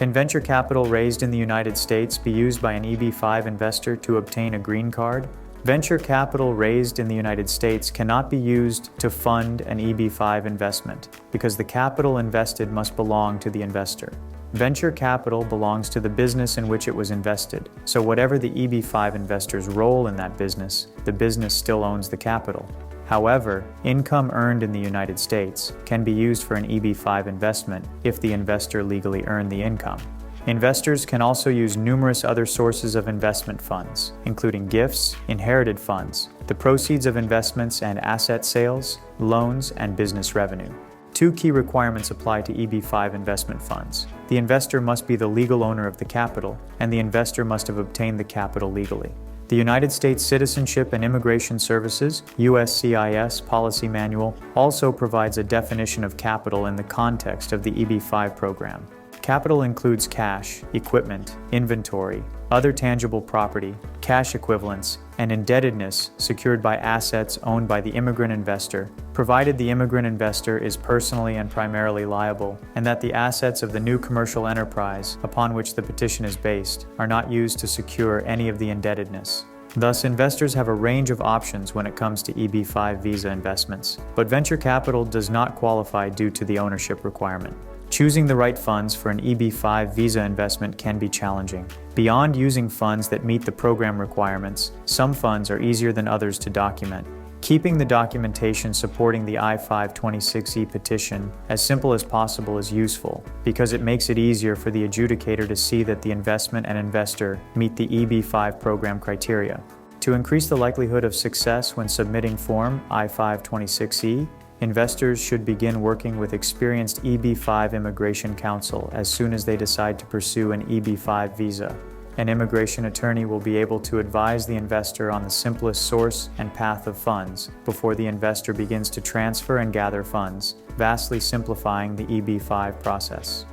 Can venture capital raised in the United States be used by an EB-5 investor to obtain a green card? Venture capital raised in the United States cannot be used to fund an EB-5 investment because the capital invested must belong to the investor. Venture capital belongs to the business in which it was invested, so whatever the EB-5 investor's role in that business, the business still owns the capital. However, income earned in the United States can be used for an EB-5 investment if the investor legally earned the income. Investors can also use numerous other sources of investment funds, including gifts, inherited funds, the proceeds of investments and asset sales, loans, and business revenue. Two key requirements apply to EB-5 investment funds. The investor must be the legal owner of the capital, and the investor must have obtained the capital legally. The United States Citizenship and Immigration Services (USCIS) Policy Manual also provides a definition of capital in the context of the EB-5 program. Capital includes cash, equipment, inventory, other tangible property, cash equivalents, and indebtedness secured by assets owned by the immigrant investor, provided the immigrant investor is personally and primarily liable, and that the assets of the new commercial enterprise upon which the petition is based are not used to secure any of the indebtedness. Thus, investors have a range of options when it comes to EB-5 visa investments, but venture capital does not qualify due to the ownership requirement. Choosing the right funds for an EB-5 visa investment can be challenging. Beyond using funds that meet the program requirements, some funds are easier than others to document. Keeping the documentation supporting the I-526E petition as simple as possible is useful because it makes it easier for the adjudicator to see that the investment and investor meet the EB-5 program criteria. To increase the likelihood of success when submitting Form I-526E, investors should begin working with experienced EB-5 immigration counsel as soon as they decide to pursue an EB-5 visa. An immigration attorney will be able to advise the investor on the simplest source and path of funds before the investor begins to transfer and gather funds, vastly simplifying the EB-5 process.